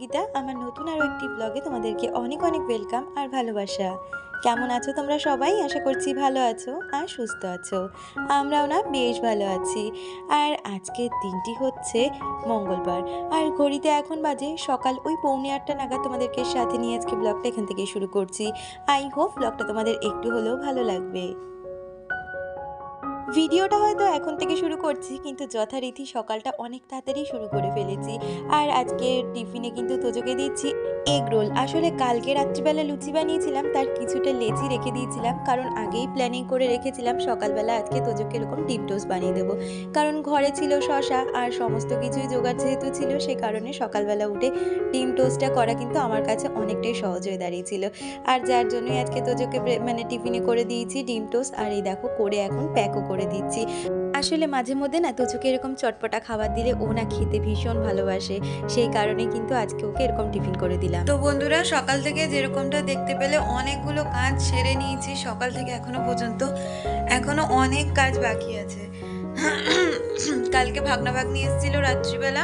সঙ্গীতা। আমার নতুন আরও একটি ব্লগে তোমাদেরকে অনেক অনেক ওয়েলকাম আর ভালোবাসা। কেমন আছো তোমরা সবাই? আশা করছি ভালো আছো আর সুস্থ আছো। আমরাও না বেশ ভালো আছি। আর আজকের দিনটি হচ্ছে মঙ্গলবার, আর ঘড়িতে এখন বাজে সকাল ওই 7:45 নাগাদ। তোমাদেরকে সাথে নিয়ে আজকে ব্লগটা এখান থেকে শুরু করছি। আই হোপ ব্লগটা তোমাদের একটু হলেও ভালো লাগবে। ভিডিওটা হয়তো এখন থেকে শুরু করছি, কিন্তু যথারীতি সকালটা অনেক তাড়াতাড়ি শুরু করে ফেলেছি। আর আজকে টিফিনে কিন্তু তোজোকে দিচ্ছি এগ রোল। আসলে কালকে রাত্রিবেলা লুচি বানিয়েছিলাম, তার কিছুটা লেচি রেখে দিয়েছিলাম, কারণ আগেই প্ল্যানিং করে রেখেছিলাম সকালবেলা আজকে তোজোকে এরকম ডিম টোস্ট বানিয়ে দেবো। কারণ ঘরে ছিল শশা আর সমস্ত কিছুই জোগাড় যেহেতু ছিল, সে কারণে সকালবেলা উঠে ডিম টোস্টটা করা কিন্তু আমার কাছে অনেকটাই সহজ হয়ে দাঁড়িয়েছিল। আর যার জন্যই আজকে তোজোকে টিফিনে করে দিয়েছি ডিম টোস্ট। আর এই দেখো করে এখন প্যাকও করে দিচ্ছি। আসলে মাঝে মধ্যে না তোজোকে এরকম চটপটা খাবার দিলে ও না খেতে ভীষণ ভালোবাসে, সেই কারণে কিন্তু আজকে ওকে এরকম টিফিন করে দিলাম। তো বন্ধুরা, সকাল থেকে যেরকমটা দেখতে পেলে অনেকগুলো কাজ সেরে নিয়েছি সকাল থেকে এখনো পর্যন্ত। এখনো অনেক কাজ বাকি আছে। কালকে ভাগনা ভাগ্নি এসেছিল রাত্রিবেলা,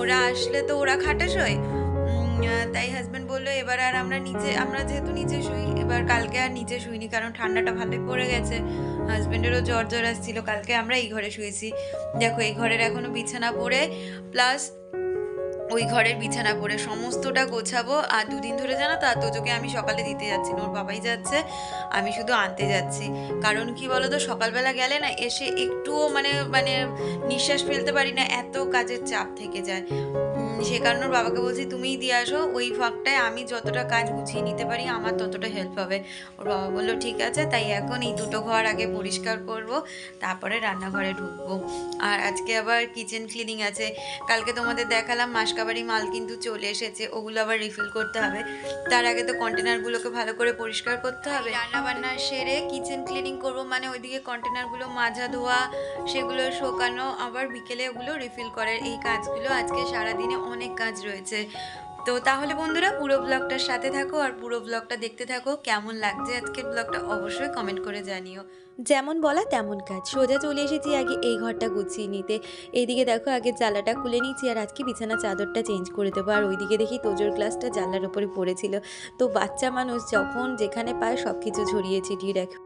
ওরা আসলে তো ওরা খাটে শোয়। তাই হাজব্যান্ড বললো এবার আর আমরা যেহেতু নিচে শুই, এবার কালকে আর নিচে শুইনি, কারণ ঠান্ডাটা ভালোই পড়ে গেছে। হাজব্যান্ডেরও জ্বর আসছিল। কালকে আমরা এই ঘরে শুয়েছি। দেখো এই ঘরের এখনো বিছানা পড়ে, প্লাস ওই ঘরের বিছানা পড়ে সমস্তটা গোছাবো। আর দুদিন ধরে জানো তো, আর তোজোকে আমি সকালে দিতে যাচ্ছি না, ওর বাবাই যাচ্ছে, আমি শুধু আনতে যাচ্ছি। কারণ কি বলো তো, সকালবেলা গেলে না এসে একটুও মানে মানে নিঃশ্বাস ফেলতে পারি না, এত কাজের চাপ থেকে যায়। সে কারণে ওর বাবাকে বলছি তুমিই দিয়ে আসো, ওই ফাঁকটায় আমি যতটা কাজ গুছিয়ে নিতে পারি আমার ততটা হেল্প হবে। ওর বাবা বললো ঠিক আছে। তাই এখন এই দুটো ঘর আগে পরিষ্কার করব, তারপরে রান্নাঘরে ঢুকবো। আর আজকে আবার কিচেন ক্লিনিং আছে। কালকে তোমাদের দেখালাম মাসকাবারি মাল কিন্তু চলে এসেছে, ওগুলো আবার রিফিল করতে হবে। তার আগে তো কন্টেনারগুলোকে ভালো করে পরিষ্কার করতে হবে। রান্নাবান্না সেরে কিচেন ক্লিনিং করব, মানে ওইদিকে কন্টেনারগুলো মাজা ধোয়া, সেগুলো শোকানো, আবার বিকেলে ওগুলো রিফিল করার এই কাজগুলো। আজকে সারাদিনে অনেক কাজ রয়েছে। তো তাহলে বন্ধুরা, পুরো ব্লগটার সাথে থাকো আর পুরো ব্লগটা দেখতে থাকো। কেমন লাগছে আজকের ব্লগটা অবশ্যই কমেন্ট করে জানিও। যেমন বলা তেমন কাজ। সোজা চলে এসেছি আগে এই ঘরটা গুছিয়ে নিতে। এইদিকে দেখো আগে জানলাটা খুলে নিয়েছি, আর আজকে বিছানা চাদরটা চেঞ্জ করে দেবো। আর ওইদিকে দেখি তোজোর গ্লাসটা জানলার উপরে পড়েছিল। তো বাচ্চা মানুষ যখন যেখানে পায় সব কিছু ছড়িয়ে ছিটিয়ে রাখে।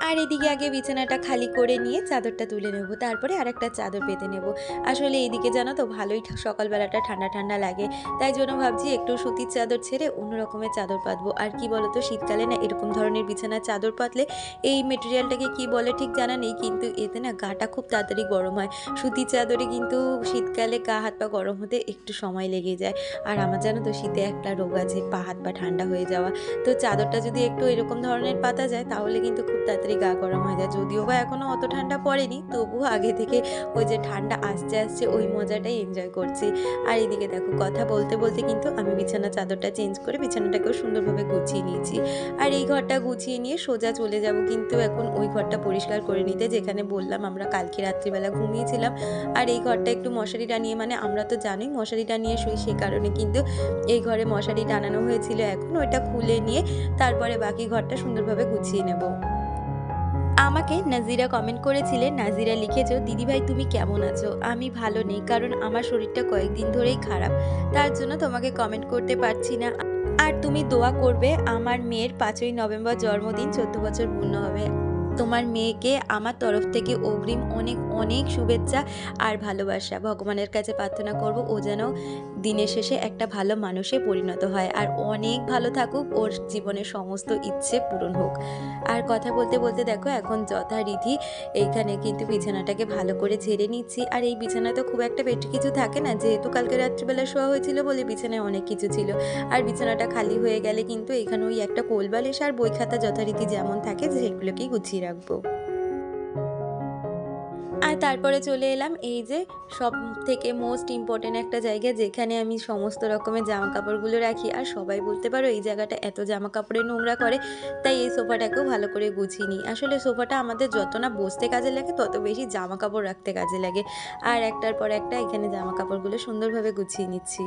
আর এদিকে আগে বিছানাটা খালি করে নিয়ে চাদরটা তুলে নেব, তারপরে আর একটা চাদর পেতে নেব। আসলে এইদিকে জানো তো ভালোই সকালবেলাটা ঠান্ডা ঠান্ডা লাগে, তাই জন্য ভাবছি একটু সুতির চাদর ছেড়ে অন্য রকমের চাদর পাতবো। আর কি বলো তো, শীতকালে না এরকম ধরনের বিছানার চাদর পাতলে, এই মেটেরিয়ালটাকে কি বলে ঠিক জানা নেই, কিন্তু এতে না গাটা খুব তাড়াতাড়ি গরম হয়। সুতির চাদরে কিন্তু শীতকালে গা হাত পা গরম হতে একটু সময় লেগে যায়। আর আমার জানো তো শীতে একটা রোগ আছে, পা হাত পা ঠান্ডা হয়ে যাওয়া। তো চাদরটা যদি একটু এরকম ধরনের পাতা যায় তাহলে কিন্তু খুব তাড়াতাড়ি গা গরম হয়ে যায়। যদিও বা এখনো অত ঠান্ডা পড়েনি, তবুও আগে থেকে ওই যে ঠান্ডা আসছে আসছে ওই মজাটাই এনজয় করছি। আর এদিকে দেখো কথা বলতে বলতে কিন্তু আমি বিছানা চাদরটা চেঞ্জ করে বিছানাটাকেও সুন্দরভাবে গুছিয়ে নিয়েছি। আর এই ঘরটা গুছিয়ে নিয়ে সোজা চলে যাব কিন্তু এখন ওই ঘরটা পরিষ্কার করে নিতে, যেখানে বললাম আমরা কালকে রাত্রিবেলা ঘুমিয়েছিলাম। আর এই ঘরটা একটু মশারি টানিয়ে, মানে আমরা তো জানোই মশারি টানিয়ে শুই, সে কারণে কিন্তু এই ঘরে মশারি টানানো হয়েছিল। এখন ওইটা খুলে নিয়ে তারপরে বাকি ঘরটা সুন্দরভাবে গুছিয়ে নেব। আমাকে নাজিরা কমেন্ট করেছিলেন, নাজিরা লিখেছো দিদিভাই তুমি কেমন আছো? আমি ভালো নেই, কারণ আমার শরীরটা কয়েকদিন ধরেই খারাপ, তার জন্য তোমাকে কমেন্ট করতে পারছি না। আর তুমি দোয়া করবে, আমার মেয়ের 5ই নভেম্বর জন্মদিন, 14 বছর পূর্ণ হবে। তোমার মেয়েকে আমার তরফ থেকে অগ্রিম অনেক অনেক শুভেচ্ছা আর ভালোবাসা। ভগবানের কাছে প্রার্থনা করব ও যেন দিনের শেষে একটা ভালো মানুষে পরিণত হয়, আর অনেক ভালো থাকুক, ওর জীবনের সমস্ত ইচ্ছে পূরণ হোক। আর কথা বলতে বলতে দেখো এখন যথারীতি এইখানে কিন্তু বিছানাটাকে ভালো করে ঝেড়ে নিচ্ছি। আর এই বিছানায় তো খুব একটা বেশি কিছু থাকে না, যেহেতু কালকে রাত্রিবেলা শোয়া হয়েছিল বলে বিছানায় অনেক কিছু ছিল। আর বিছানাটা খালি হয়ে গেলে কিন্তু এখানে ওই একটা কোল বালিশ আর বই খাতা যথারীতি যেমন থাকে সেগুলোকেই গুছিয়ে রাখবো। আর তারপরে চলে এলাম এই যে সব থেকে মোস্ট ইম্পর্টেন্ট একটা জায়গা, যেখানে আমি সমস্ত রকমের জামা কাপড়গুলো রাখি। আর সবাই বলতে পারো এই জায়গাটা এত জামা কাপড়ে নোংরা করে, তাই এই সোফাটাকেও ভালো করে গুছিয়ে নিই। আসলে সোফাটা আমাদের যত না বসতে কাজে লাগে, তত বেশি জামা কাপড় রাখতে কাজে লাগে। আর একটার পর একটা এখানে জামা কাপড়গুলো সুন্দরভাবে গুছিয়ে নিচ্ছি।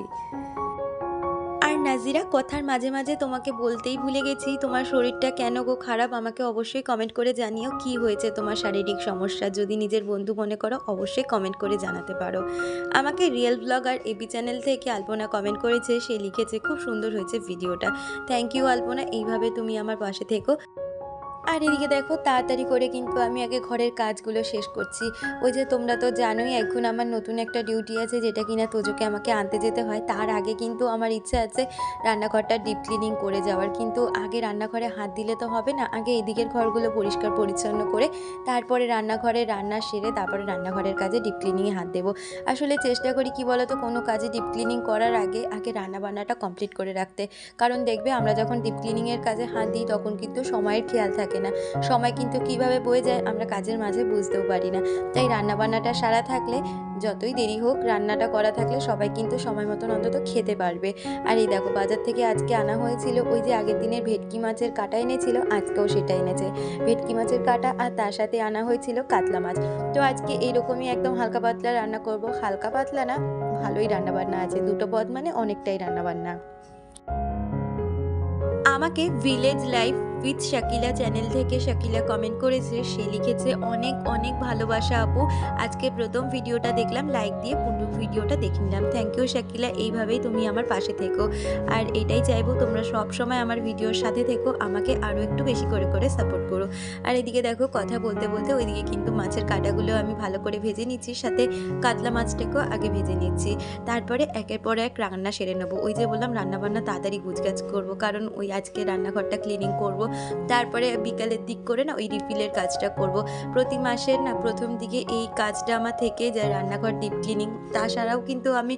আর নাজিরা, কথার মাঝে মাঝে তোমাকে বলতেই ভুলে গেছি, তোমার শরীরটা কেন গো খারাপ? আমাকে অবশ্যই কমেন্ট করে জানিও কি হয়েছে তোমার শারীরিক সমস্যা। যদি নিজের বন্ধু মনে করো অবশ্যই কমেন্ট করে জানাতে পারো। আমাকে রিয়েল ব্লগার এবি চ্যানেল থেকে আলপনা কমেন্ট করেছে, সে লিখেছে খুব সুন্দর হয়েছে ভিডিওটা। থ্যাংক ইউ আলপনা, এইভাবে তুমি আমার পাশে থেকো। আর এদিকে দেখো তাড়াতাড়ি করে কিন্তু আমি আগে ঘরের কাজগুলো শেষ করছি। ওই যে তোমরা তো জানোই এখন আমার নতুন একটা ডিউটি আছে, যেটা কিনা তোজোকে আমাকে আনতে যেতে হয়। তার আগে কিন্তু আমার ইচ্ছা আছে রান্নাঘরটা ডিপ ক্লিনিং করে যাওয়ার, কিন্তু আগে রান্নাঘরে হাত দিলে তো হবে না। আগে এদিকের ঘরগুলো পরিষ্কার পরিচ্ছন্ন করে তারপরে রান্নাঘরে রান্না সেরে তারপরে রান্নাঘরের কাজে ডিপ ক্লিনিংয়ে হাত দেবো। আসলে চেষ্টা করি কি বলো তো, কোনো কাজে ডিপ ক্লিনিং করার আগে আগে রান্নাবান্নাটা কমপ্লিট করে রাখতে। কারণ দেখবে আমরা যখন ডিপ ক্লিনিংয়ের কাজে হাত দিই তখন কিন্তু সময়ের খেয়াল থাকে না। সময় কিন্তু কিভাবে বয়ে যায় আমরা কাজের মাঝে বুঝতেও পারি না। তাই রান্নাবান্নাটা সারা থাকলে, যতই দেরি হোক রান্নাটা করা থাকলে সবাই কিন্তু সময় মতন অন্তত খেতে পারবে। আর এই দেখো বাজার থেকে আজকে আনা হয়েছিল ওই যে আগের দিনের ভেটকি মাছের কাঁটা এনেছিল, আজকেও সেটা এনেছে ভেটকি মাছের কাঁটা, আর তার সাথে আনা হয়েছিল কাতলা মাছ। তো আজকে এইরকমই একদম হালকা পাতলা রান্না করব। হালকা পাতলা না, ভালোই রান্নাবান্না আছে, দুটো পদ মানে অনেকটাই রান্নাবান্না। আমাকে village life with Shakila channel থেকে শাকিলা কমেন্ট করেছে, সে লিখেছে অনেক অনেক ভালোবাসা আপু, আজকে প্রথম ভিডিওটা দেখলাম, লাইক দিয়ে পুরো ভিডিওটা দেখে নিলাম। থ্যাংক ইউ শাকিলা, এইভাবেই তুমি আমার পাশে থেকো। আর এটাই চাইবো তোমরা সব সময় আমার ভিডিওর সাথে থেকো, আমাকে আরও একটু বেশি করে করে সাপোর্ট করো। আর এদিকে দেখো কথা বলতে বলতে ওইদিকে কিন্তু মাছের কাঁটাগুলো আমি ভালো করে ভেজে নিচ্ছি, সাথে কাতলা মাছটাকেও আগে ভেজে নিচ্ছি। তারপরে একের পর এক রান্না সেরে নেবো। ওই যে বললাম রান্নাবান্না তাড়াতাড়ি গুছগাছ করবো, কারণ ওই আজকে রান্নাঘরটা ক্লিনিং করব। তারপরে বিকালের দিক করে না ওই রিফিলের কাজটা করব। প্রতি মাসের না প্রথম দিকে এই কাজটা আমার থেকে যায়, রান্নাঘর ডিপ ক্লিনিং। তাছাড়াও কিন্তু আমি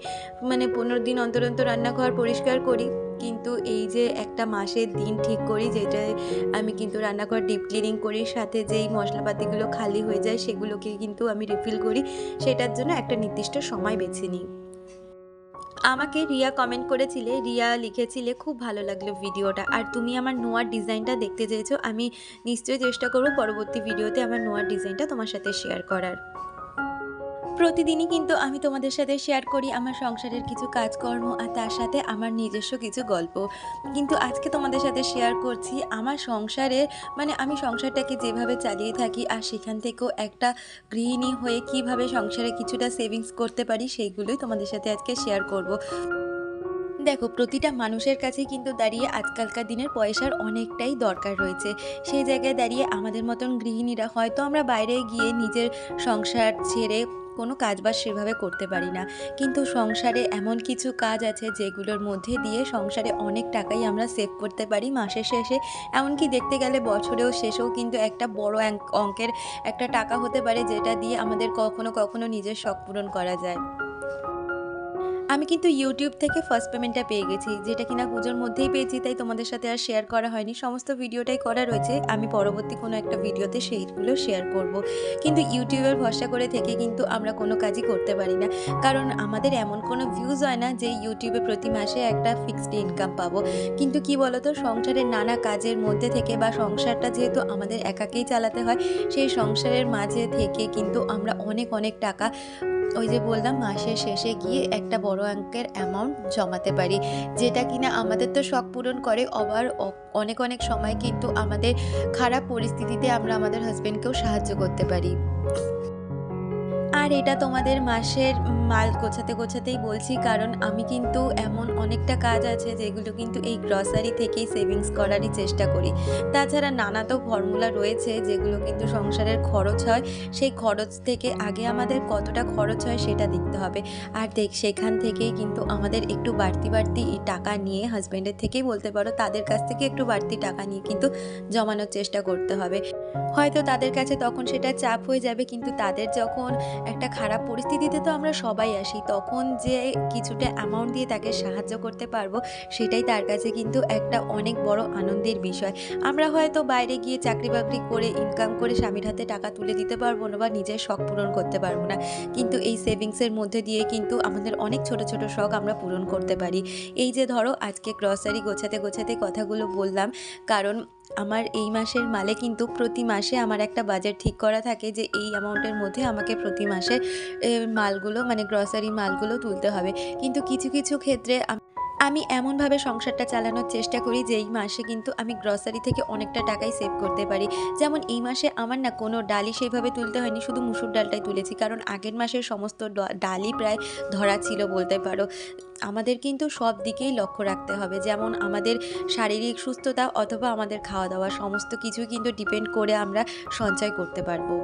মানে 15 দিন অন্তর অন্তর রান্নাঘর পরিষ্কার করি, কিন্তু এই যে একটা মাসের দিন ঠিক করি যেটায় আমি কিন্তু রান্নাঘর ডিপ ক্লিনিং করি, সাথে যেই মশলাপাতিগুলো খালি হয়ে যায় সেগুলোকে কিন্তু আমি রিফিল করি, সেটার জন্য একটা নির্দিষ্ট সময় বেছে নিই। আমাকে রিয়া কমেন্ট করেছিলে, রিয়া লিখেছিলে খুব ভালো লাগলো ভিডিওটা, আর তুমি আমার নোয়ার ডিজাইনটা দেখতে চেয়েছো। আমি নিশ্চয়ই চেষ্টা করব পরবর্তী ভিডিওতে আমার নোয়ার ডিজাইনটা তোমার সাথে শেয়ার করার। প্রতিদিনই কিন্তু আমি তোমাদের সাথে শেয়ার করি আমার সংসারের কিছু কাজকর্ম আর তার সাথে আমার নিজস্ব কিছু গল্প, কিন্তু আজকে তোমাদের সাথে শেয়ার করছি আমার সংসারের, মানে আমি সংসারটাকে যেভাবে চালিয়ে থাকি আর সেখান থেকেও একটা গৃহিণী হয়ে কিভাবে সংসারে কিছুটা সেভিংস করতে পারি সেইগুলোই তোমাদের সাথে আজকে শেয়ার করব। দেখো প্রতিটা মানুষের কাছে কিন্তু দাঁড়িয়ে আজকালকার দিনের পয়সার অনেকটাই দরকার রয়েছে। সেই জায়গায় দাঁড়িয়ে আমাদের মতন গৃহিণীরা হয়তো আমরা বাইরে গিয়ে নিজের সংসার ছেড়ে কোনো কাজবাজ সেভাবে করতে পারি না, কিন্তু সংসারে এমন কিছু কাজ আছে যেগুলোর মধ্যে দিয়ে সংসারে অনেক টাকাই আমরা সেভ করতে পারি মাসের শেষে। এমনকি দেখতে গেলে বছরেও শেষেও কিন্তু একটা বড় অঙ্কের একটা টাকা হতে পারে, যেটা দিয়ে আমাদের কখনো কখনো নিজের শখ পূরণ করা যায়। আমি কিন্তু ইউটিউব থেকে ফার্স্ট পেমেন্টটা পেয়ে গেছি, যেটা কিনা পুজোর মধ্যেই পেয়েছি, তাই তোমাদের সাথে আর শেয়ার করা হয়নি। সমস্ত ভিডিওটাই করা রয়েছে, আমি পরবর্তী কোনো একটা ভিডিওতে সেইগুলো শেয়ার করব। কিন্তু ইউটিউবের ভরসা করে থেকে কিন্তু আমরা কোনো কাজই করতে পারি না, কারণ আমাদের এমন কোনো ভিউজ হয় না যে ইউটিউবে প্রতি মাসে একটা ফিক্সড ইনকাম পাবো। কিন্তু কি বলতো, সংসারের নানা কাজের মধ্যে থেকে বা সংসারটা যেহেতু আমাদের একাকেই চালাতে হয়, সেই সংসারের মাঝে থেকে কিন্তু আমরা অনেক অনেক টাকা ওই যে বললাম মাসের শেষে গিয়ে একটা বড় অঙ্কের অ্যামাউন্ট জমাতে পারি, যেটা কিনা আমাদের তো শখ পূরণ করে, আবার অনেক অনেক সময় কিন্তু আমাদের খারাপ পরিস্থিতিতে আমরা আমাদের হাজবেন্ডকেও সাহায্য করতে পারি। আর এটা তোমাদের মাসের মাল গোছাতে গোছাতেই বলছি, কারণ আমি কিন্তু এমন অনেকটা কাজ আছে যেগুলো কিন্তু এই গ্রসারি থেকেই সেভিংস করারই চেষ্টা করি। তাছাড়া নানা তো ফর্মুলা রয়েছে যেগুলো কিন্তু সংসারের খরচ হয়, সেই খরচ থেকে আগে আমাদের কতটা খরচ হয় সেটা দেখতে হবে। আর সেখান থেকেই কিন্তু আমাদের একটু বাড়তি বাড়তি টাকা নিয়ে, হাজব্যান্ডের থেকেই বলতে পারো, তাদের কাছ থেকে একটু বাড়তি টাকা নিয়ে কিন্তু জমানোর চেষ্টা করতে হবে। হয়তো তাদের কাছে তখন সেটা চাপ হয়ে যাবে, কিন্তু তাদের যখন একটা খারাপ পরিস্থিতিতে তো আমরা সবাই আসি, তখন যে কিছুটা অ্যামাউন্ট দিয়ে তাকে সাহায্য করতে পারবো সেটাই তার কাছে কিন্তু একটা অনেক বড় আনন্দের বিষয়। আমরা হয়তো বাইরে গিয়ে চাকরি বাকরি করে ইনকাম করে স্বামীর হাতে টাকা তুলে দিতে পারবো না বা নিজের শখ পূরণ করতে পারবো না, কিন্তু এই সেভিংসের মধ্যে দিয়ে কিন্তু আমাদের অনেক ছোট ছোট শখ আমরা পূরণ করতে পারি। এই যে ধরো আজকে গ্রসারি গোছাতে গোছাতে কথাগুলো বললাম, কারণ আমার এই মাসের মালে কিন্তু প্রতি মাসে আমার একটা বাজেট ঠিক করা থাকে যে এই অ্যামাউন্টের মধ্যে আমাকে প্রতি মাসে মালগুলো মানে গ্রসারি মালগুলো তুলতে হবে। কিন্তু কিছু কিছু ক্ষেত্রে আমি এমনভাবে সংসারটা চালানোর চেষ্টা করি যে এই মাসে কিন্তু আমি গ্রসারি থেকে অনেকটা টাকাই সেভ করতে পারি। যেমন এই মাসে আমার না কোনো ডালই সেইভাবে তুলতে হয়নি, শুধু মুসুর ডালটাই তুলেছি। কারণ আগের মাসের সমস্ত ডালই প্রায় ধরা ছিল বলতে পারো। আমাদের কিন্তু সব দিকেই লক্ষ্য রাখতে হবে। যেমন আমাদের শারীরিক সুস্থতা অথবা আমাদের খাওয়া-দাওয়া সমস্ত কিছুই কিন্তু ডিপেন্ড করে আমরা সঞ্চয় করতে পারবো।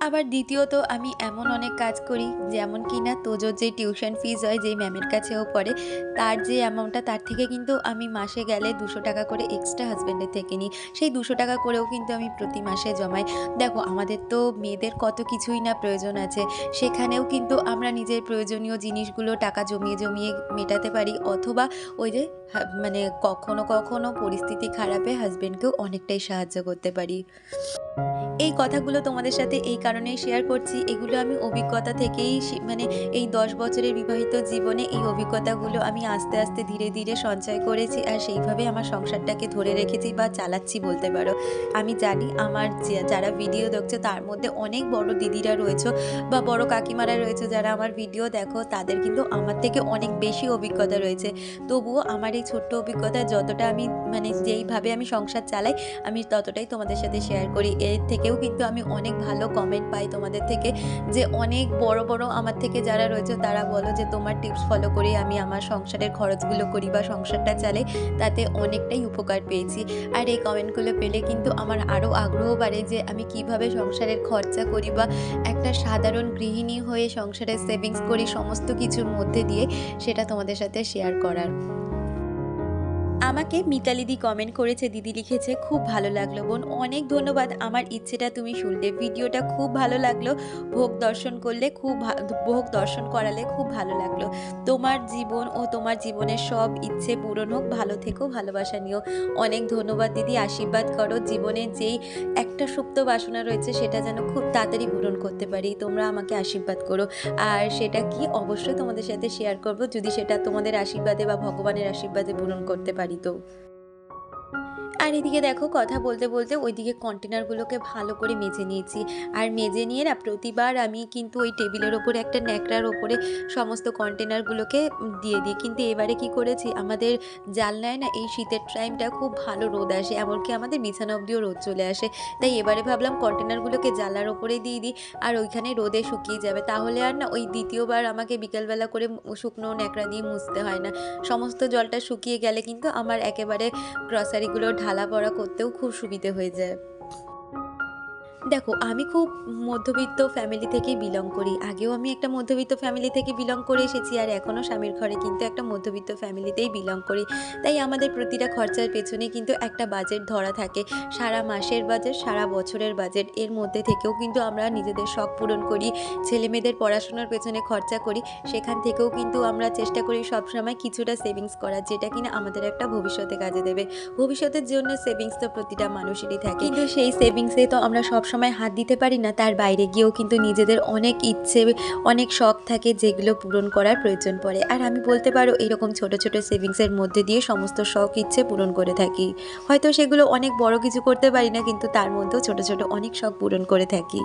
আবার দ্বিতীয়ত আমি এমন অনেক কাজ করি যেমন কিনা তোজোর যে টিউশন ফিজ হয় যেই ম্যামের কাছেও পড়ে, তার যে অ্যামাউন্টটা তার থেকে কিন্তু আমি মাসে গেলে 200 টাকা করে এক্সট্রা হাজব্যান্ডের থেকে নিই। সেই 200 টাকা করেও কিন্তু আমি প্রতি মাসে জমাই। দেখো আমাদের তো মেয়েদের কত কিছুই না প্রয়োজন আছে, সেখানেও কিন্তু আমরা নিজের প্রয়োজনীয় জিনিসগুলো টাকা জমিয়ে জমিয়ে মেটাতে পারি, অথবা ওই যে মানে কখনো কখনো পরিস্থিতি খারাপে হাজব্যান্ডকেও অনেকটাই সাহায্য করতে পারি। এই কথাগুলো তোমাদের সাথে এই কারণেই শেয়ার করছি, এগুলো আমি অভিজ্ঞতা থেকেই মানে এই 10 বছরের বিবাহিত জীবনে এই অভিজ্ঞতাগুলো আমি আস্তে আস্তে ধীরে ধীরে সঞ্চয় করেছি, আর সেইভাবে আমার সংসারটাকে ধরে রেখেছি বা চালাচ্ছি বলতে পারো। আমি জানি আমার যারা ভিডিও দেখছো তার মধ্যে অনেক বড় দিদিরা রয়েছে বা বড় কাকিমারা রয়েছে যারা আমার ভিডিও দেখো, তাদের কিন্তু আমার থেকে অনেক বেশি অভিজ্ঞতা রয়েছে। তবুও আমার এই ছোট্ট অভিজ্ঞতা যতটা আমি মানে যেইভাবে আমি সংসার চালাই আমি ততটাই তোমাদের সাথে শেয়ার করি। এর থেকেও কিন্তু আমি অনেক ভালো কমেন্ট পাই তোমাদের থেকে, যে অনেক বড় বড় আমার থেকে যারা রয়েছে তারা বলো যে তোমার টিপস ফলো করে আমি আমার সংসারের খরচগুলো করি বা সংসারটা চালাই, তাতে অনেকটাই উপকার পেয়েছি। আর এই কমেন্টগুলো পেলে কিন্তু আমার আরও আগ্রহ বাড়ে যে আমি কিভাবে সংসারের খরচা করি বা একটা সাধারণ গৃহিণী হয়ে সংসারের সেভিংস করি সমস্ত কিছুর মধ্যে দিয়ে, সেটা তোমাদের সাথে শেয়ার করার। আমাকে মিতালিদি কমেন্ট করেছে, দিদি লিখেছে খুব ভালো লাগলো বোন, অনেক ধন্যবাদ, আমার ইচ্ছেটা তুমি শুনলে, ভিডিওটা খুব ভালো লাগলো, ভোগ দর্শন করলে ভোগ দর্শন করালে খুব ভালো লাগলো, তোমার জীবন ও তোমার জীবনের সব ইচ্ছে পূরণ হোক, ভালো থেকো, ভালোবাসা নিও। অনেক ধন্যবাদ দিদি, আশীর্বাদ করো জীবনে যেই একটা সুপ্ত বাসনা রয়েছে সেটা যেন খুব তাড়াতাড়ি পূরণ করতে পারি, তোমরা আমাকে আশীর্বাদ করো। আর সেটা কি অবশ্যই তোমাদের সাথে শেয়ার করব যদি সেটা তোমাদের আশীর্বাদে বা ভগবানের আশীর্বাদে পূরণ করতে পারি তো। আর এদিকে দেখো কথা বলতে বলতে ওইদিকে কন্টেনারগুলোকে ভালো করে মেজে নিয়েছি। আর মেজে নিয়ে না প্রতিবার আমি কিন্তু ওই টেবিলের ওপরে একটা ন্যাকড়ার ওপরে সমস্ত কন্টেনারগুলোকে দিয়ে দিই। কিন্তু এবারে কি করেছি, আমাদের জানলায় না এই শীতের টাইমটা খুব ভালো রোদ আসে, এমনকি আমাদের বিছানা অবধিও রোদ চলে আসে। তাই এবারে ভাবলাম কন্টেনারগুলোকে জানলার ওপরে দিয়ে দিই, আর ওইখানে রোদে শুকিয়ে যাবে, তাহলে আর না ওই দ্বিতীয়বার আমাকে বিকেলবেলা করে শুকনো ন্যাকড়া দিয়ে মুছতে হয় না। সমস্ত জলটা শুকিয়ে গেলে কিন্তু আমার একেবারে গ্রসারিগুলো ঢালা পড়া করতেও খুব সুবিধে হয়ে যায়। দেখো আমি খুব মধ্যবিত্ত ফ্যামিলি থেকেই বিলং করি, আগেও আমি একটা মধ্যবিত্ত ফ্যামিলি থেকে বিলং করে এসেছি, আর এখনও স্বামীর ঘরে কিন্তু একটা মধ্যবিত্ত ফ্যামিলিতেই বিলং করি। তাই আমাদের প্রতিটা খরচার পেছনে কিন্তু একটা বাজেট ধরা থাকে, সারা মাসের বাজেট, সারা বছরের বাজেট, এর মধ্যে থেকেও কিন্তু আমরা নিজেদের শখ পূরণ করি, ছেলে মেয়েদের পড়াশোনার পেছনে খরচা করি, সেখান থেকেও কিন্তু আমরা চেষ্টা করি সবসময় কিছুটা সেভিংস করার, যেটা কিনা আমাদের একটা ভবিষ্যতে কাজে দেবে। ভবিষ্যতের জন্য সেভিংস তো প্রতিটা মানুষেরই থাকে, কিন্তু সেই সেভিংসে তো আমরা সবসময় হাত দিতে পারি না, তার বাইরে গিয়েও কিন্তু নিজেদের অনেক ইচ্ছে, অনেক শখ থাকে যেগুলো পূরণ করার প্রয়োজন পড়ে। আর আমি বলতে পারো এরকম ছোট ছোট সেভিংসের মধ্যে দিয়ে সমস্ত শখ ইচ্ছে পূরণ করে থাকি। হয়তো সেগুলো অনেক বড় কিছু করতে পারি না, কিন্তু তার মধ্যেও ছোট ছোট অনেক শখ পূরণ করে থাকি।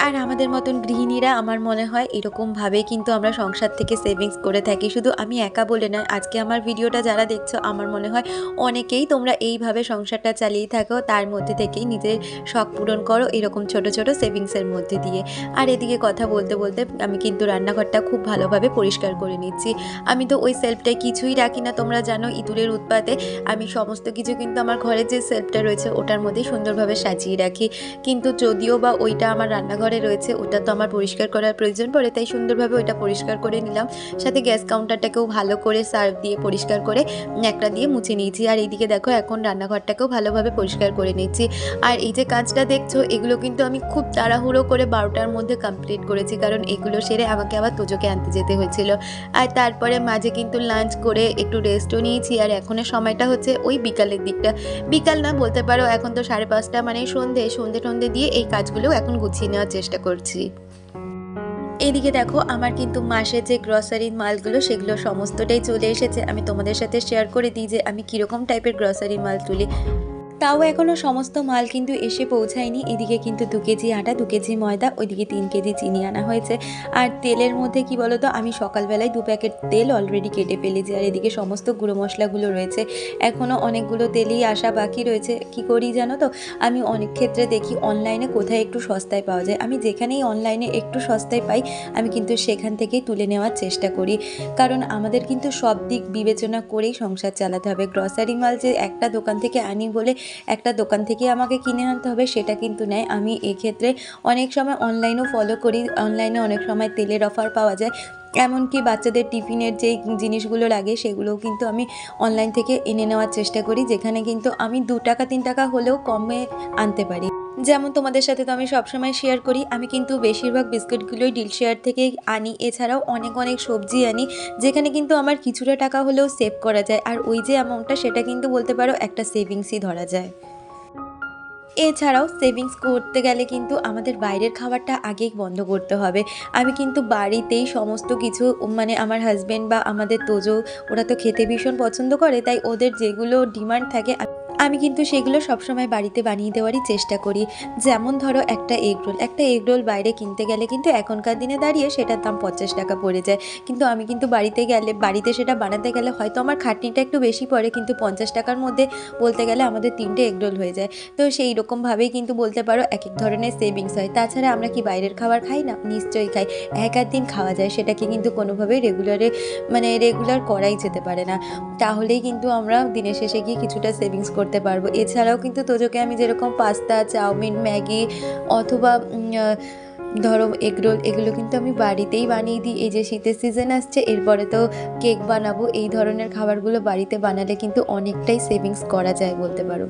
আর আমাদের মতন গৃহিণীরা আমার মনে হয় এরকমভাবে কিন্তু আমরা সংসার থেকে সেভিংস করে থাকি। শুধু আমি একা বলে নয়, আজকে আমার ভিডিওটা যারা দেখছো আমার মনে হয় অনেকেই তোমরা এইভাবে সংসারটা চালিয়ে থাকো, তার মধ্যে থেকেই নিজের শখ পূরণ করো এরকম ছোট ছোট সেভিংসের মধ্যে দিয়ে। আর এদিকে কথা বলতে বলতে আমি কিন্তু রান্নাঘরটা খুব ভালোভাবে পরিষ্কার করে নিচ্ছি। আমি তো ওই সেলফটায় কিছুই রাখি না, তোমরা জানো ইঁদুরের উৎপাতে আমি সমস্ত কিছু কিন্তু আমার ঘরের যে সেলফটা রয়েছে ওটার মধ্যেই সুন্দরভাবে সাজিয়ে রাখি। কিন্তু যদিও বা ওইটা আমার রান্নাঘরে রয়েছে, ওটা তো আমার পরিষ্কার করার প্রয়োজন পড়ে, তাই সুন্দরভাবে ওইটা পরিষ্কার করে নিলাম। সাথে গ্যাস কাউন্টারটাকেও ভালো করে সার্ফ দিয়ে পরিষ্কার করে ন্যাকড়া দিয়ে মুছে নিয়েছি। আর এইদিকে দেখো এখন রান্নাঘরটাকেও ভালোভাবে পরিষ্কার করে নিচ্ছি। আর এই যে কাজটা দেখছো এগুলো কিন্তু আমি খুব তাড়াহুড়ো করে 12টার মধ্যে কমপ্লিট করেছি, কারণ এগুলো সেরে আমাকে আবার তোজোকে আনতে যেতে হয়েছিল। আর তারপরে মাঝে কিন্তু লাঞ্চ করে একটু রেস্টও নিয়েছি। আর এখনের সময়টা হচ্ছে ওই বিকালের দিকটা, বিকাল না বলতে পারো এখন তো 5:30, মানে সন্ধে দিয়ে এই কাজগুলো এখন গুছিয়ে নেওয়ার চেষ্টা করছি। এদিকে দেখো আমার কিন্তু মাসের যে গ্রসারির মালগুলো সেগুলো সমস্তটাই চলে এসেছে। আমি তোমাদের সাথে শেয়ার করে দিই যে আমি কীরকম টাইপের গ্রসারি মাল তুলি। তাও এখনও সমস্ত মাল কিন্তু এসে পৌঁছায়নি। এদিকে কিন্তু 2 কেজি আটা, 2 কেজি ময়দা, ওইদিকে 3 কেজি চিনি আনা হয়েছে। আর তেলের মধ্যে কি বলো তো, আমি সকালবেলায় 2 প্যাকেট তেল অলরেডি কেটে ফেলেছি। আর এদিকে সমস্ত গুঁড়ো মশলাগুলো রয়েছে, এখনও অনেকগুলো তেলই আসা বাকি রয়েছে। কি করি জানো তো, আমি অনেক ক্ষেত্রে দেখি অনলাইনে কোথায় একটু সস্তায় পাওয়া যায়, আমি যেখানেই অনলাইনে একটু সস্তায় পাই আমি কিন্তু সেখান থেকেই তুলে নেওয়ার চেষ্টা করি। কারণ আমাদের কিন্তু সব দিক বিবেচনা করেই সংসার চালাতে হবে। গ্রসারি মাল যে একটা দোকান থেকে আনি বলে একটা দোকান থেকে আমাকে কিনে আনতে হবে সেটা কিন্তু নয়। আমি এক্ষেত্রে অনেক সময় অনলাইনও ফলো করি। অনলাইনে অনেক সময় তেলের অফার পাওয়া যায়, এমনকি বাচ্চাদের টিফিনের যেই জিনিসগুলো লাগে সেগুলোও কিন্তু আমি অনলাইন থেকে এনে নেওয়ার চেষ্টা করি, যেখানে কিন্তু আমি 2 টাকা 3 টাকা হলেও কমে আনতে পারি। যেমন তোমাদের সাথে তো আমি সবসময় শেয়ার করি, আমি কিন্তু বেশিরভাগ বিস্কুটগুলোই ডিলশেয়ার থেকেই আনি। এছাড়াও অনেক অনেক সবজি আনি, যেখানে কিন্তু আমার কিছুটা টাকা হলেও সেভ করা যায়। আর ওই যে অ্যামাউন্টটা সেটা কিন্তু বলতে পারো একটা সেভিংসই ধরা যায়। এছাড়াও সেভিংস করতে গেলে কিন্তু আমাদের বাইরের খাবারটা আগেই বন্ধ করতে হবে। আমি কিন্তু বাড়িতেই সমস্ত কিছু মানে আমার হাজব্যান্ড বা আমাদের তোজো, ওরা তো খেতে ভীষণ পছন্দ করে, তাই ওদের যেগুলো ডিমান্ড থাকে আমি কিন্তু সেগুলো সবসময় বাড়িতে বানিয়ে দেওয়ারই চেষ্টা করি। যেমন ধরো একটা এগ রোল বাইরে কিনতে গেলে কিন্তু এখনকার দিনে দাঁড়িয়ে সেটার দাম 50 টাকা পড়ে যায়। কিন্তু আমি কিন্তু বাড়িতে সেটা বানাতে গেলে হয়তো আমার খাটনিটা একটু বেশি পড়ে, কিন্তু 50 টাকার মধ্যে বলতে গেলে আমাদের 3টে এগ রোল হয়ে যায়। তো সেই রকমভাবেই কিন্তু বলতে পারো এক এক ধরনের সেভিংস হয়। তাছাড়া আমরা কি বাইরের খাবার খাই না? নিশ্চয়ই খাই। এক আধ দিন খাওয়া যায়, সেটাকে কিন্তু কোনোভাবেই রেগুলার করাই যেতে পারে না। তাহলেই কিন্তু আমরা দিনের শেষে গিয়ে কিছুটা সেভিংস করতে পারবো। এছাড়াও কিন্তু তোজোকে আমি যেরকম পাস্তা, চাউমিন, ম্যাগি অথবা ধরো এগরোল, এগুলো কিন্তু আমি বাড়িতেই বানিয়ে দিই। এই যে শীতের সিজন আসছে, এরপরে তো কেক বানাবো, এই ধরনের খাবারগুলো বাড়িতে বানালে কিন্তু অনেকটাই সেভিংস করা যায় বলতে পারো।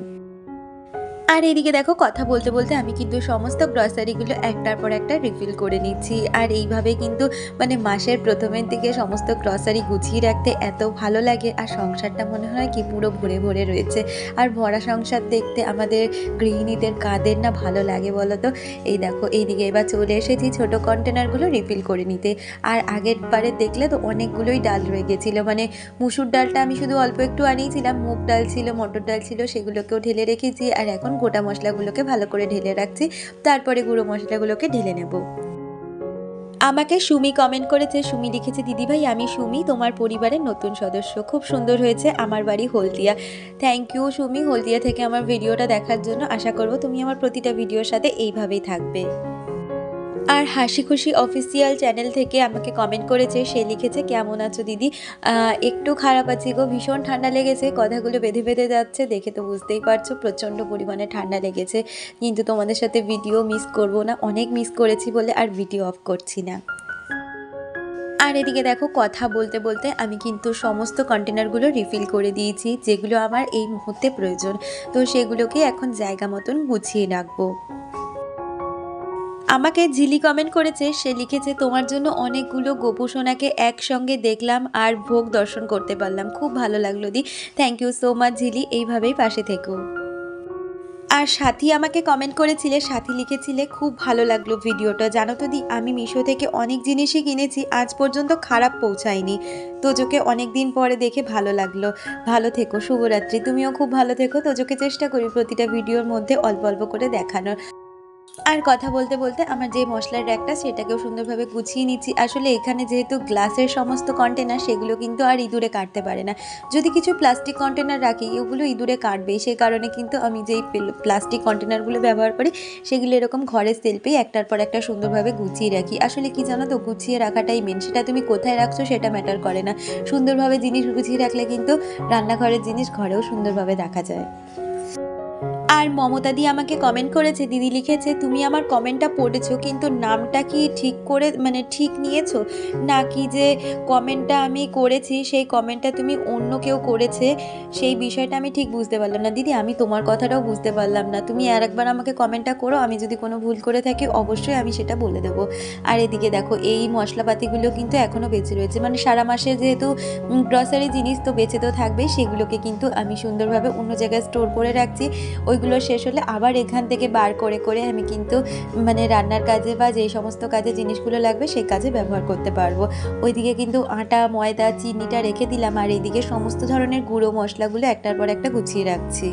আর এদিকে দেখো, কথা বলতে বলতে আমি কিন্তু সমস্ত গ্রসারিগুলো একটার পর একটা রিফিল করে নিচ্ছি। আর এইভাবে কিন্তু মাসের প্রথমের দিকে সমস্ত গ্রসারি গুছিয়ে রাখতে এত ভালো লাগে, আর সংসারটা মনে হয় কি পুরো ভরে ভরে রয়েছে। আর ভরা সংসার দেখতে আমাদের গৃহিণীদের কাদের না ভালো লাগে বলো তো। এই দেখো, এইদিকে এবার চলে এসেছি ছোট কন্টেনারগুলো রিফিল করে নিতে। আর আগের বারে দেখলে তো অনেকগুলোই ডাল রয়ে গেছিলো, মুসুর ডালটা আমি শুধু অল্প একটু আনিয়েছিলাম, মুগ ডাল ছিল, মটর ডাল ছিল, সেগুলোকেও ঢেলে রেখেছি। আর এখন গোটা মশলাগুলোকে ভালো করে ঢেলে রাখছি, তারপরে গুঁড়ো মশলাগুলোকে ঢেলে নেব। আমাকে সুমি কমেন্ট করেছে, সুমি লিখেছে, দিদিভাই আমি সুমি, তোমার পরিবারের নতুন সদস্য, খুব সুন্দর হয়েছে, আমার বাড়ি হলদিয়া। থ্যাংক ইউ সুমি, হলদিয়া থেকে আমার ভিডিওটা দেখার জন্য। আশা করব তুমি আমার প্রতিটা ভিডিওর সাথে এইভাবেই থাকবে। আর হাসি খুশি অফিসিয়াল চ্যানেল থেকে আমাকে কমেন্ট করেছে, সে লিখেছে, কেমন আছো দিদি? একটু খারাপ আছি গো, ভীষণ ঠান্ডা লেগেছে, কথাগুলো বেঁধে বেঁধে যাচ্ছে, দেখে তো বুঝতেই পারছো প্রচণ্ড পরিমাণে ঠান্ডা লেগেছে। কিন্তু তোমাদের সাথে ভিডিও মিস করব না, অনেক মিস করেছি বলে আর ভিডিও অফ করছি না। আর এদিকে দেখো, কথা বলতে বলতে আমি কিন্তু সমস্ত কন্টেনারগুলো রিফিল করে দিয়েছি, যেগুলো আমার এই মুহূর্তে প্রয়োজন। তো সেগুলোকে এখন জায়গা মতন গুছিয়ে রাখবো। আমাকে ঝিলি কমেন্ট করেছে, সে লিখেছে, তোমার জন্য অনেকগুলো গোপুসোনাকে একসঙ্গে দেখলাম আর ভোগ দর্শন করতে পারলাম, খুব ভালো লাগলো দি। থ্যাংক ইউ সো মাচ ঝিলি, এইভাবেই পাশে থেকো। আর সাথী আমাকে কমেন্ট করেছিলে, সাথী লিখেছিলে, খুব ভালো লাগলো ভিডিওটা, জানো তো দি আমি মিশো থেকে অনেক জিনিসই কিনেছি, আজ পর্যন্ত খারাপ পৌঁছায়নি। তোজোকে অনেক দিন পরে দেখে ভালো লাগলো। ভালো থেকো, শুভরাত্রি, তুমিও খুব ভালো থেকো। তোজোকে চেষ্টা করি প্রতিটা ভিডিওর মধ্যে অল্প অল্প করে দেখানোর। আর কথা বলতে বলতে আমার যে মশলার র্যাকটা সেটাকেও সুন্দরভাবে গুছিয়ে নিচ্ছি। আসলে এখানে যেহেতু গ্লাসের সমস্ত কন্টেনার, সেগুলো কিন্তু আর ইঁদুরে কাটতে পারে না। যদি কিছু প্লাস্টিক কন্টেনার রাখি, ওগুলো ইঁদুরে কাটবেই, সেই কারণে কিন্তু আমি যেই প্লাস্টিক কন্টেনারগুলো ব্যবহার করি সেগুলো এরকম ঘরের সেলফেই একটার পর একটা সুন্দরভাবে গুছিয়ে রাখি। আসলে কি জানো তো, গুছিয়ে রাখাটাই মেন, সেটা তুমি কোথায় রাখছো সেটা ম্যাটার করে না। সুন্দরভাবে জিনিস গুছিয়ে রাখলে কিন্তু রান্নাঘরের জিনিস ঘরেও সুন্দরভাবে রাখা যায়। আর মমতা দি আমাকে কমেন্ট করেছে, দিদি লিখেছে, তুমি আমার কমেন্টটা পড়েছো, কিন্তু নামটা কি ঠিক করে ঠিক নিয়েছো, নাকি যে কমেন্টটা আমি করেছি সেই কমেন্টটা তুমি অন্য কেউ করেছে, সেই বিষয়টা আমি ঠিক বুঝতে পারলাম না। দিদি আমি তোমার কথাটাও বুঝতে পারলাম না, তুমি আর একবার আমাকে কমেন্টটা করো, আমি যদি কোনো ভুল করে থাকি অবশ্যই আমি সেটা বলে দেবো। আর এদিকে দেখো, এই মশলাপাতিগুলো কিন্তু এখনও বেঁচে রয়েছে, সারা মাসে যেহেতু গ্রসারি জিনিস তো বেঁচে তো থাকবেই, সেগুলোকে কিন্তু আমি সুন্দরভাবে অন্য জায়গায় স্টোর করে রাখছি। ওইগুলো শেষ হলে আবার এখান থেকে বার করে করে আমি কিন্তু রান্নার কাজে বা যেই সমস্ত কাজে জিনিসগুলো লাগবে সেই কাজে ব্যবহার করতে পারবো। ওইদিকে কিন্তু আটা, ময়দা, চিনিটা রেখে দিলাম, আর এইদিকে সমস্ত ধরনের গুঁড়ো মশলাগুলো একটার পর একটা গুছিয়ে রাখছি।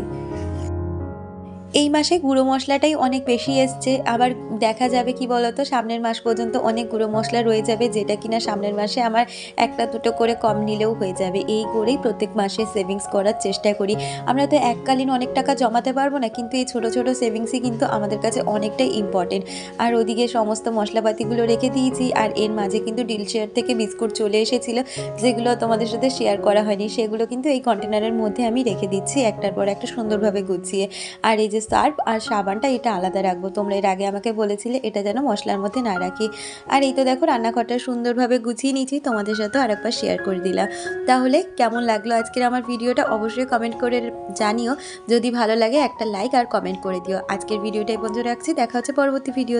এই মাসে গুঁড়ো মশলাটাই অনেক বেশি এসছে। আবার দেখা যাবে কি বলতো, সামনের মাস পর্যন্ত অনেক গুঁড়ো মশলা রয়ে যাবে, যেটা কিনা সামনের মাসে আমার একটা দুটো করে কম নিলেও হয়ে যাবে। এই করেই প্রত্যেক মাসে সেভিংস করার চেষ্টা করি। আমরা তো এককালীন অনেক টাকা জমাতে পারবো না, কিন্তু এই ছোট ছোট সেভিংসই কিন্তু আমাদের কাছে অনেকটাই ইম্পর্টেন্ট। আর ওদিকে সমস্ত মশলাপাতিগুলো রেখে দিয়েছি, আর এর মাঝে কিন্তু ডিলশেয়ার থেকে বিস্কুট চলে এসেছিল, যেগুলো তোমাদের সাথে শেয়ার করা হয়নি। সেগুলো কিন্তু এই কন্টেনারের মধ্যে আমি রেখে দিচ্ছি একটার পর একটা সুন্দরভাবে গুছিয়ে। আর এই যে সার্ফ আর সাবানটা, এটা আলাদা রাখবো। তোমরা এর আগে আমাকে বলেছিলে এটা যেন মশলার মধ্যে না রাখি। আর এই তো দেখো রান্নাঘরটা সুন্দরভাবে গুছিয়ে নিয়েছি, তোমাদের সাথেও আরেকবার শেয়ার করে দিলাম। তাহলে কেমন লাগলো আজকের আমার ভিডিওটা অবশ্যই কমেন্ট করে জানিও। যদি ভালো লাগে একটা লাইক আর কমেন্ট করে দিও। আজকের ভিডিওটা এই পর্যন্ত রাখছি, দেখা হচ্ছে পরবর্তী ভিডিও।